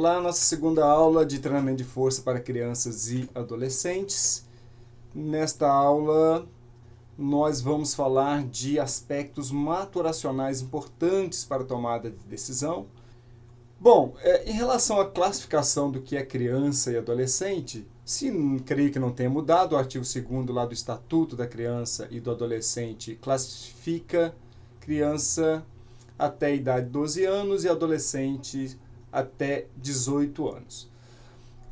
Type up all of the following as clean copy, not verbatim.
Olá, nossa segunda aula de treinamento de força para crianças e adolescentes. Nesta aula, nós vamos falar de aspectos maturacionais importantes para a tomada de decisão. Bom, em relação à classificação do que é criança e adolescente, creio que não tenha mudado, o artigo 2º lá do Estatuto da Criança e do Adolescente classifica criança até a idade de 12 anos e adolescente até 18 anos.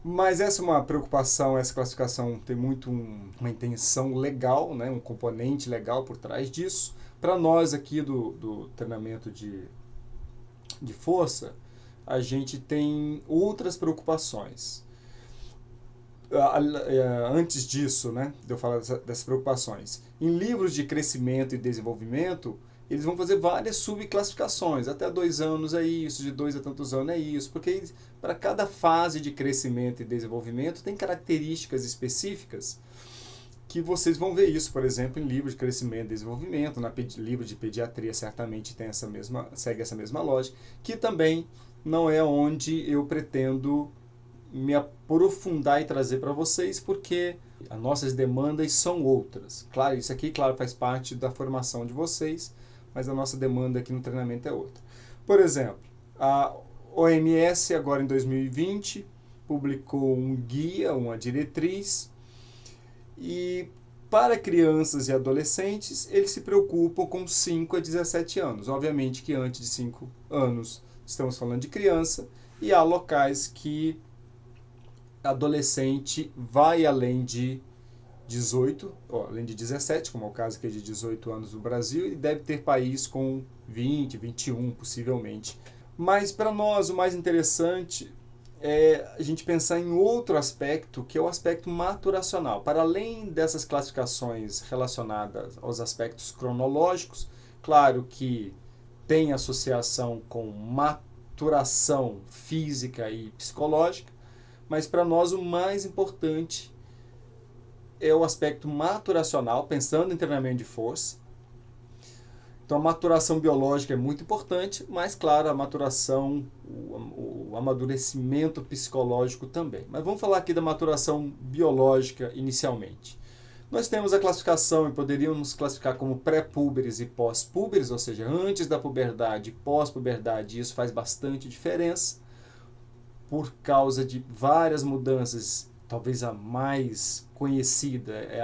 Mas essa é uma preocupação, essa classificação tem muito uma intenção legal, né, um componente legal por trás disso. Para nós aqui do treinamento de força, a gente tem outras preocupações. Antes disso, né, de eu falar dessas preocupações, em livros de crescimento e desenvolvimento, eles vão fazer várias subclassificações. Até 2 anos é isso, de 2 a tantos anos é isso, porque para cada fase de crescimento e desenvolvimento tem características específicas que vocês vão ver isso, por exemplo, em livros de crescimento e desenvolvimento, livro de pediatria certamente tem segue essa mesma lógica, que também não é onde eu pretendo me aprofundar e trazer para vocês, porque as nossas demandas são outras. Claro, isso aqui, claro, faz parte da formação de vocês, mas a nossa demanda aqui no treinamento é outra. Por exemplo, a OMS, agora em 2020, publicou um guia, uma diretriz, e para crianças e adolescentes, eles se preocupam com 5 a 17 anos. Obviamente que antes de 5 anos estamos falando de criança, e há locais que adolescente vai além de 18, além de 17, como é o caso aqui de 18 anos no Brasil, e deve ter país com 20, 21 possivelmente. Mas para nós o mais interessante é a gente pensar em outro aspecto, que é o aspecto maturacional. Para além dessas classificações relacionadas aos aspectos cronológicos, claro que tem associação com maturação física e psicológica, mas para nós o mais importante é o aspecto maturacional, pensando em treinamento de força. Então a maturação biológica é muito importante, mas claro, a maturação, o amadurecimento psicológico também. Mas vamos falar aqui da maturação biológica inicialmente. Nós temos a classificação, e poderíamos classificar como pré-púberes e pós-púberes, ou seja, antes da puberdade e pós-puberdade, isso faz bastante diferença, por causa de várias mudanças. Talvez a mais conhecida é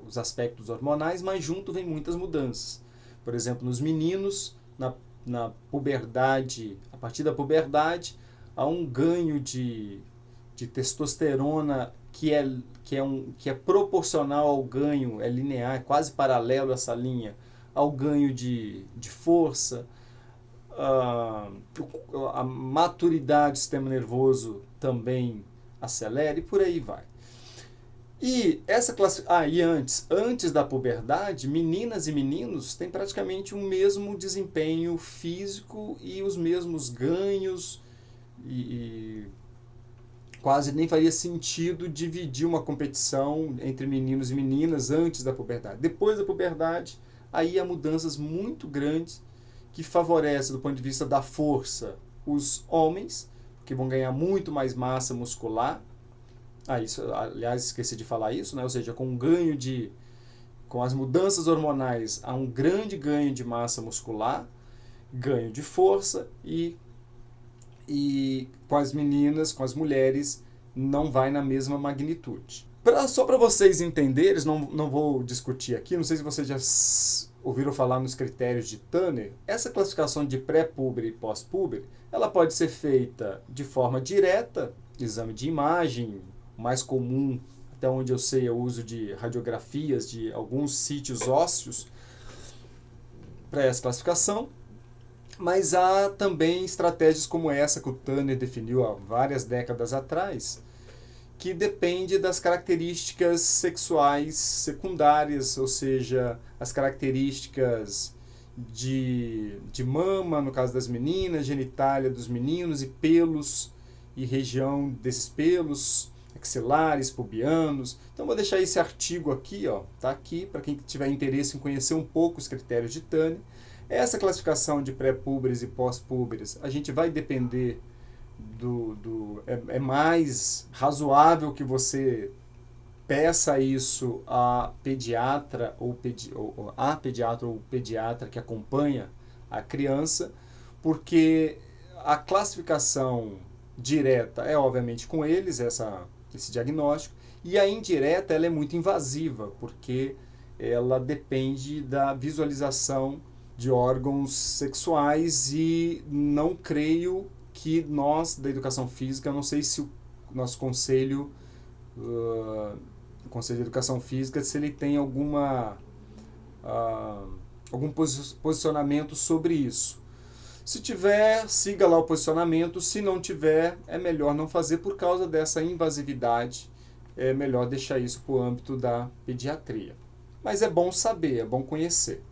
os aspectos hormonais, mas junto vem muitas mudanças. Por exemplo, nos meninos, na puberdade, a partir da puberdade, há um ganho de testosterona que é proporcional ao ganho, é linear, é quase paralelo a essa linha, ao ganho de força. A maturidade do sistema nervoso também acelera e por aí vai. E essa antes da puberdade, meninas e meninos têm praticamente o mesmo desempenho físico e os mesmos ganhos, e quase nem faria sentido dividir uma competição entre meninos e meninas antes da puberdade. Depois da puberdade, aí há mudanças muito grandes que favorecem, do ponto de vista da força, os homens, que vão ganhar muito mais massa muscular. Aliás, esqueci de falar isso, né? Ou seja, com as mudanças hormonais, há um grande ganho de massa muscular, ganho de força, e com as meninas, com as mulheres, não vai na mesma magnitude. Só para vocês entenderem, não vou discutir aqui, não sei se vocês já ouviram falar nos critérios de Tanner. Essa classificação de pré-púber e pós-púber, ela pode ser feita de forma direta, exame de imagem, mais comum, até onde eu sei, é o uso de radiografias de alguns sítios ósseos para essa classificação. Mas há também estratégias como essa que o Tanner definiu há várias décadas atrás, que depende das características sexuais secundárias, ou seja, as características de mama, no caso das meninas, genitália dos meninos, e pelos, e região desses pelos, axilares, pubianos. Então vou deixar esse artigo aqui, tá aqui, para quem tiver interesse em conhecer um pouco os critérios de Tanner. Essa classificação de pré-púberes e pós-púberes, a gente vai depender é mais razoável que você peça isso a pediatra ou pediatra que acompanha a criança, porque a classificação direta é obviamente com eles, esse diagnóstico, e a indireta ela é muito invasiva, porque ela depende da visualização de órgãos sexuais e não creio que nós, da educação física, não sei se o nosso conselho, o Conselho de Educação Física, se ele tem algum posicionamento sobre isso. Se tiver, siga lá o posicionamento. Se não tiver, é melhor não fazer por causa dessa invasividade. É melhor deixar isso para o âmbito da pediatria. Mas é bom saber, é bom conhecer.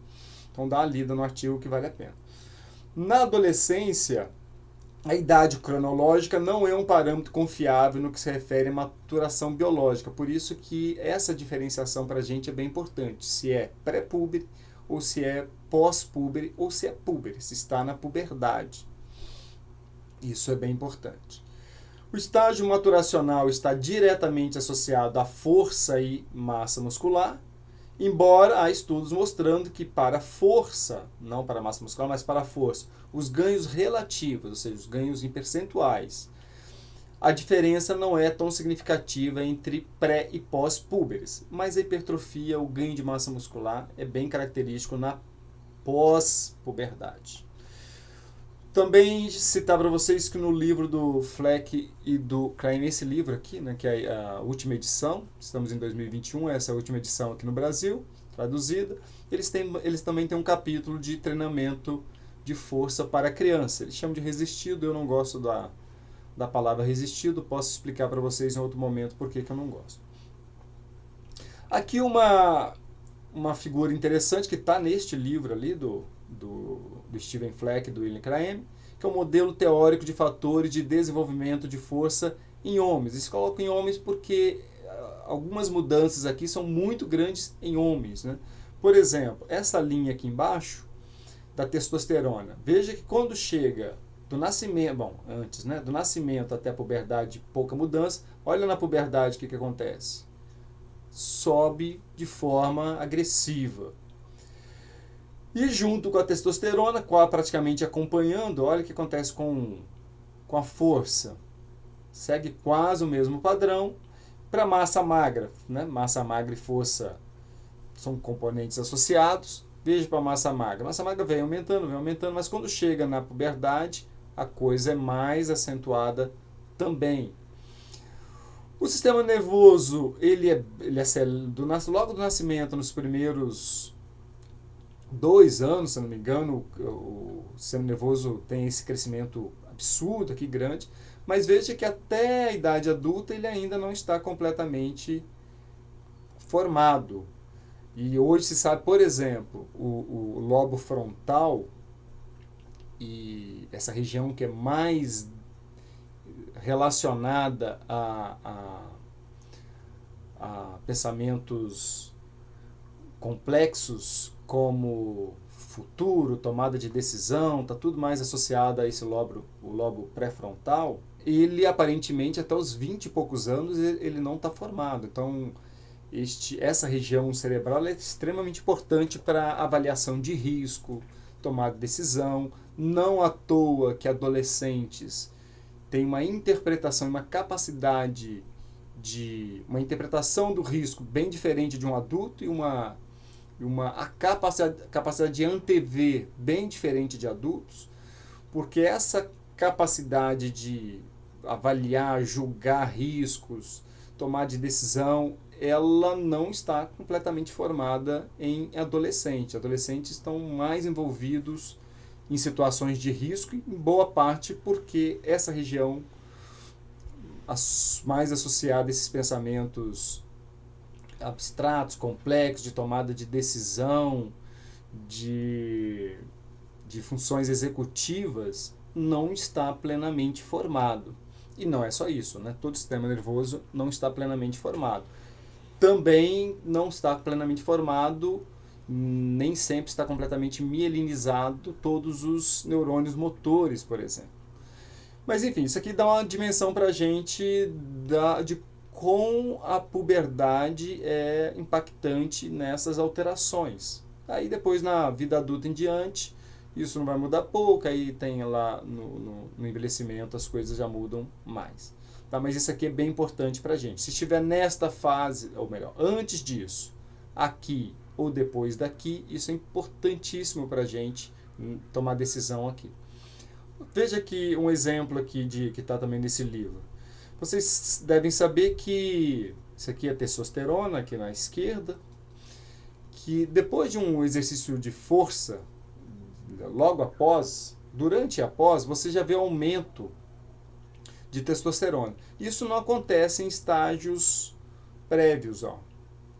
Então dá uma lida no artigo que vale a pena. Na adolescência, a idade cronológica não é um parâmetro confiável no que se refere à maturação biológica. Por isso que essa diferenciação para a gente é bem importante. Se é pré-púbere, ou se é pós-púbere, ou se é púbere, se está na puberdade. Isso é bem importante. O estágio maturacional está diretamente associado à força e massa muscular, embora há estudos mostrando que para a força, não para a massa muscular, mas para a força, os ganhos relativos, ou seja, os ganhos em percentuais, a diferença não é tão significativa entre pré e pós-púberes, mas a hipertrofia, o ganho de massa muscular, é bem característico na pós-puberdade. Também citar para vocês que no livro do Fleck e do Klein, esse livro aqui, né, que é a última edição, estamos em 2021, essa é a última edição aqui no Brasil, traduzida, eles também têm um capítulo de treinamento de força para criança. Eles chamam de resistido, eu não gosto da palavra resistido, posso explicar para vocês em outro momento por que eu não gosto. Aqui uma figura interessante que está neste livro ali do Steven Fleck e do William Craame, que é um modelo teórico de fatores de desenvolvimento de força em homens. Eles colocam em homens porque algumas mudanças aqui são muito grandes em homens, né? Por exemplo, essa linha aqui embaixo da testosterona. Veja que quando chega do nascimento, antes, né, do nascimento até a puberdade, pouca mudança. Olha na puberdade o que acontece. Sobe de forma agressiva. E junto com a testosterona, praticamente acompanhando, olha o que acontece com a força. Segue quase o mesmo padrão. Para massa magra, né? Massa magra e força são componentes associados. Veja para a massa magra. A massa magra vem aumentando, mas quando chega na puberdade, a coisa é mais acentuada também. O sistema nervoso, ele logo do nascimento, nos primeiros 2 anos, se não me engano, o sistema nervoso tem esse crescimento absurdo aqui, grande, mas veja que até a idade adulta ele ainda não está completamente formado. E hoje se sabe, por exemplo, o lobo frontal, e essa região que é mais relacionada a pensamentos complexos como futuro, tomada de decisão, está tudo mais associado a esse lobo pré-frontal. Ele aparentemente até os 20 e poucos anos ele não está formado. Então essa região cerebral é extremamente importante para avaliação de risco, tomada de decisão. Não à toa que adolescentes têm uma interpretação, uma capacidade uma interpretação do risco bem diferente de um adulto e a capacidade de antever bem diferente de adultos, porque essa capacidade de avaliar, julgar riscos, tomar de decisão, ela não está completamente formada em adolescentes. Adolescentes estão mais envolvidos em situações de risco, em boa parte porque essa região mais associada a esses pensamentos abstratos, complexos, de tomada de decisão, de funções executivas, não está plenamente formado. E não é só isso, né? Todo o sistema nervoso não está plenamente formado. Também não está plenamente formado, nem sempre está completamente mielinizado todos os neurônios motores, por exemplo. Mas enfim, isso aqui dá uma dimensão para a gente de como a puberdade é impactante nessas alterações. Aí depois na vida adulta em diante, isso não vai mudar pouco, aí tem lá no envelhecimento as coisas já mudam mais. Tá? Mas isso aqui é bem importante para a gente. Se estiver nesta fase, ou melhor, antes disso, aqui ou depois daqui, isso é importantíssimo para a gente tomar decisão aqui. Veja aqui um exemplo aqui que está também nesse livro. Vocês devem saber que isso aqui é testosterona, aqui na esquerda, que depois de um exercício de força, logo após, durante e após, você já vê aumento de testosterona. Isso não acontece em estágios prévios. Ó.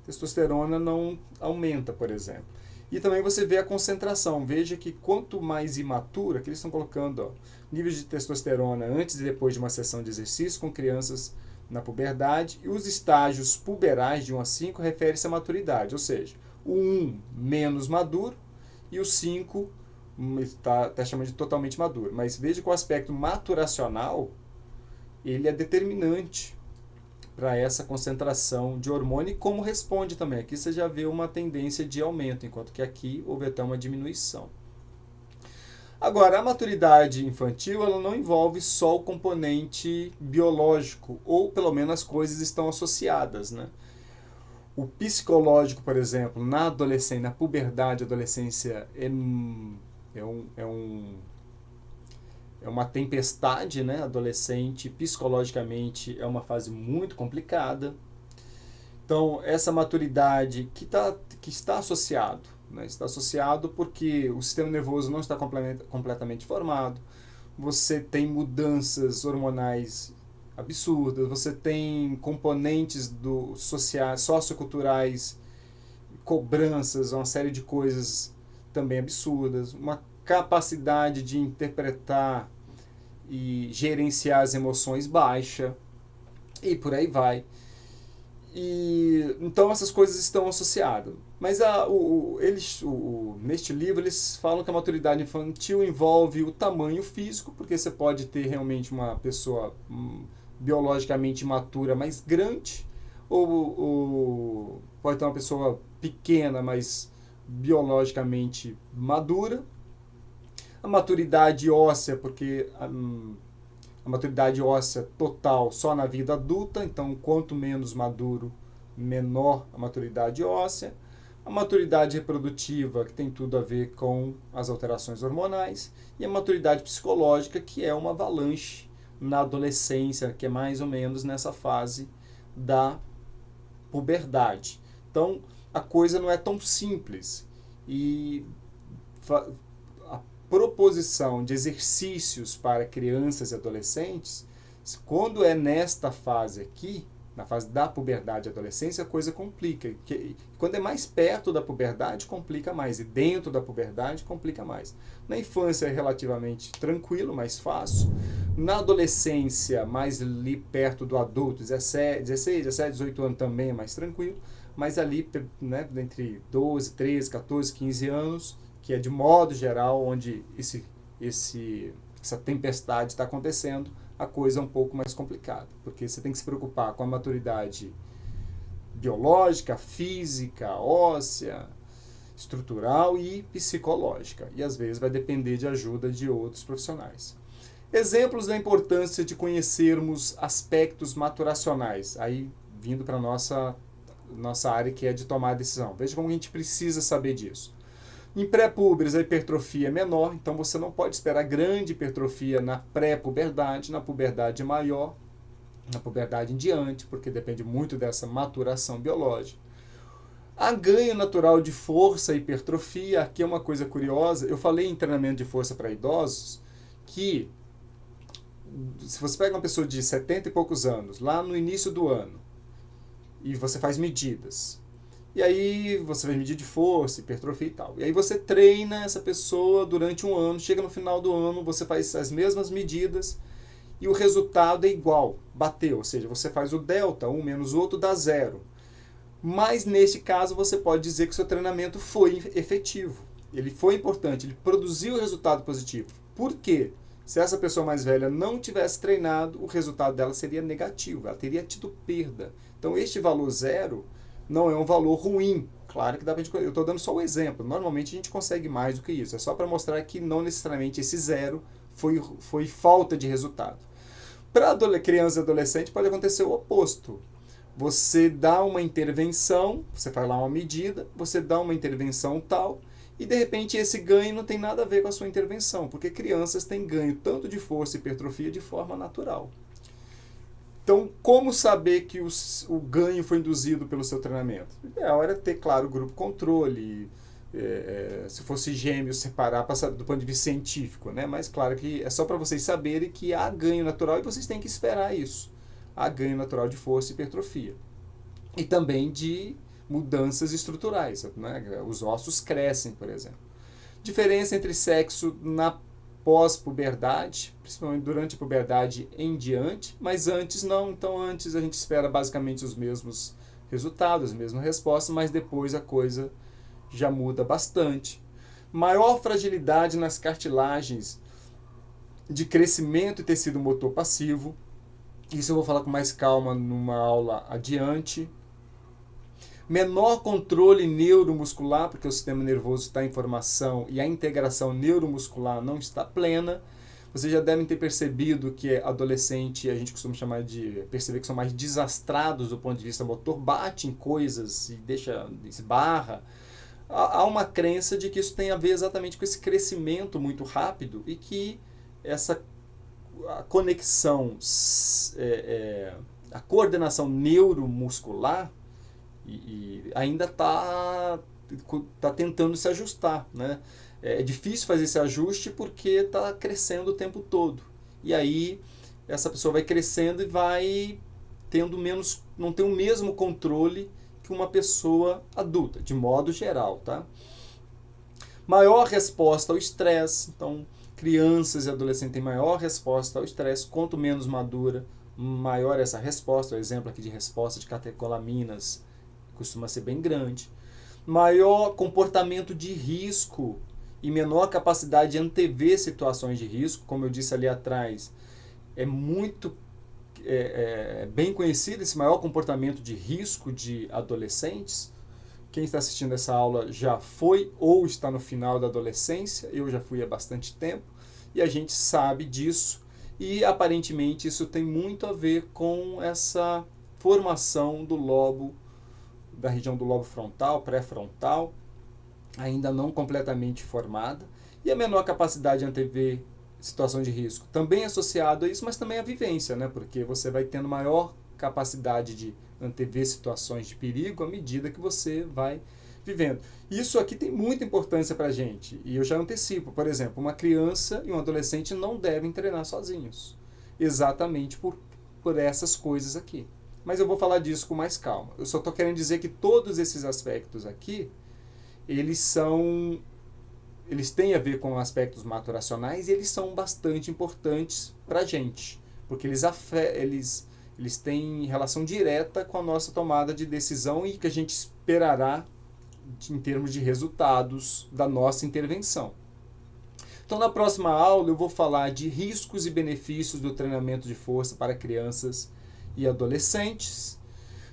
Testosterona não aumenta, por exemplo. E também você vê a concentração. Veja que quanto mais imatura, que eles estão colocando ó, níveis de testosterona antes e depois de uma sessão de exercício com crianças na puberdade, e os estágios puberais de 1 a 5 refere-se à maturidade, ou seja, o 1 menos maduro e o 5 está chamando de totalmente maduro. Mas veja que o aspecto maturacional ele é determinante para essa concentração de hormônio e como responde também. Aqui você já vê uma tendência de aumento, enquanto que aqui houve até uma diminuição. Agora, a maturidade infantil ela não envolve só o componente biológico, ou pelo menos as coisas estão associadas, né? O psicológico, por exemplo, na adolescência, na puberdade, adolescência é uma tempestade, né? Adolescente, psicologicamente, é uma fase muito complicada. Então, essa maturidade que está associado, né? Está associado porque o sistema nervoso não está completamente formado, você tem mudanças hormonais absurdas, você tem componentes socioculturais, cobranças, uma série de coisas também absurdas, uma capacidade de interpretar e gerenciar as emoções baixa, e por aí vai. Então essas coisas estão associadas. Mas neste livro eles falam que a maturidade infantil envolve o tamanho físico, porque você pode ter realmente uma pessoa biologicamente matura, mas grande, ou pode ter uma pessoa pequena, mas biologicamente madura. A maturidade óssea, porque a maturidade óssea total só na vida adulta, então quanto menos maduro, menor a maturidade óssea. A maturidade reprodutiva, que tem tudo a ver com as alterações hormonais. E a maturidade psicológica, que é uma avalanche na adolescência, que é mais ou menos nessa fase da puberdade. Então, a coisa não é tão simples. E a proposição de exercícios para crianças e adolescentes, quando é nesta fase aqui, na fase da puberdade e adolescência, a coisa complica. Quando é mais perto da puberdade, complica mais. E dentro da puberdade, complica mais. Na infância é relativamente tranquilo, mais fácil. Na adolescência, mais ali perto do adulto, 16, 17, 18 anos também é mais tranquilo. Mas ali, né, entre 12, 13, 14, 15 anos, que é de modo geral onde essa tempestade está acontecendo, a coisa é um pouco mais complicada, porque você tem que se preocupar com a maturidade biológica, física, óssea, estrutural e psicológica. E às vezes vai depender de ajuda de outros profissionais. Exemplos da importância de conhecermos aspectos maturacionais, aí vindo para a nossa área que é de tomar decisão. Veja como a gente precisa saber disso. Em pré-púberes, a hipertrofia é menor, então você não pode esperar grande hipertrofia na pré-puberdade, na puberdade maior, na puberdade em diante, porque depende muito dessa maturação biológica. Há ganho natural de força e hipertrofia, aqui é uma coisa curiosa, eu falei em treinamento de força para idosos, que se você pega uma pessoa de 70 e poucos anos, lá no início do ano, e você faz medidas, e aí você vai medir de força, hipertrofia e tal. E aí você treina essa pessoa durante um ano, chega no final do ano, você faz as mesmas medidas e o resultado é igual, bateu. Ou seja, você faz o delta, um menos o outro dá 0. Mas neste caso você pode dizer que o seu treinamento foi efetivo. Ele foi importante, ele produziu resultado positivo. Por quê? Se essa pessoa mais velha não tivesse treinado, o resultado dela seria negativo, ela teria tido perda. Então, este valor zero não é um valor ruim. Claro que dá pra gente... Eu estou dando só o exemplo. Normalmente a gente consegue mais do que isso. É só para mostrar que não necessariamente esse zero foi falta de resultado. Para criança e adolescente pode acontecer o oposto. Você dá uma intervenção, você faz lá uma medida, você dá uma intervenção tal, e de repente esse ganho não tem nada a ver com a sua intervenção, porque crianças têm ganho tanto de força e hipertrofia de forma natural. Então, como saber que o ganho foi induzido pelo seu treinamento? O ideal era ter, claro, o grupo controle, se fosse gêmeos, separar do ponto de vista científico, né? Mas claro que é só para vocês saberem que há ganho natural e vocês têm que esperar isso. Há ganho natural de força e hipertrofia. E também de mudanças estruturais, né? Os ossos crescem, por exemplo. Diferença entre sexo na pós-puberdade, principalmente durante a puberdade em diante, mas antes não. Então antes a gente espera basicamente os mesmos resultados, as mesmas respostas, mas depois a coisa já muda bastante. Maior fragilidade nas cartilagens de crescimento e tecido motor passivo. Isso eu vou falar com mais calma numa aula adiante. Menor controle neuromuscular, porque o sistema nervoso está em formação e a integração neuromuscular não está plena. Vocês já devem ter percebido que adolescente, a gente costuma chamar de perceber que são mais desastrados do ponto de vista motor, bate em coisas e esbarra. Há uma crença de que isso tem a ver exatamente com esse crescimento muito rápido e que a conexão, a coordenação neuromuscular ainda está tentando se ajustar, né? É difícil fazer esse ajuste porque está crescendo o tempo todo. E aí essa pessoa vai crescendo e vai não tem o mesmo controle que uma pessoa adulta, de modo geral, tá? Maior resposta ao estresse. Então, crianças e adolescentes têm maior resposta ao estresse. Quanto menos madura, maior essa resposta. O exemplo aqui de resposta de catecolaminas costuma ser bem grande. Maior comportamento de risco e menor capacidade de antever situações de risco. Como eu disse ali atrás, é muito bem conhecido esse maior comportamento de risco de adolescentes. Quem está assistindo essa aula já foi ou está no final da adolescência. Eu já fui há bastante tempo e a gente sabe disso. E aparentemente isso tem muito a ver com essa formação da região do lobo frontal, pré-frontal, ainda não completamente formada. E a menor capacidade de antever situações de risco também associado a isso, mas também a vivência, né? Porque você vai tendo maior capacidade de antever situações de perigo à medida que você vai vivendo. Isso aqui tem muita importância para a gente, e eu já antecipo. Por exemplo, uma criança e um adolescente não devem treinar sozinhos, exatamente por essas coisas aqui. Mas eu vou falar disso com mais calma. Eu só estou querendo dizer que todos esses aspectos aqui, eles têm a ver com aspectos maturacionais e eles são bastante importantes para a gente, porque eles têm relação direta com a nossa tomada de decisão e que a gente esperará em termos de resultados da nossa intervenção. Então, na próxima aula, eu vou falar de riscos e benefícios do treinamento de força para crianças e adolescentes.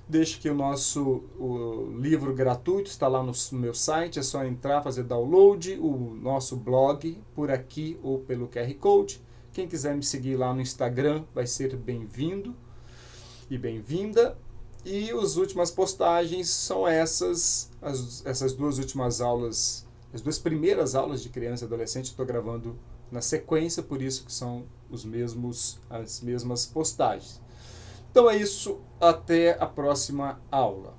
Deixo que o livro gratuito está lá no meu site, é só entrar, fazer download, o nosso blog por aqui ou pelo QR Code. Quem quiser me seguir lá no Instagram vai ser bem-vindo e bem-vinda. E as últimas postagens são essas duas últimas aulas, as duas primeiras aulas de criança e adolescente, estou gravando na sequência, por isso que são as mesmas postagens. Então é isso, até a próxima aula.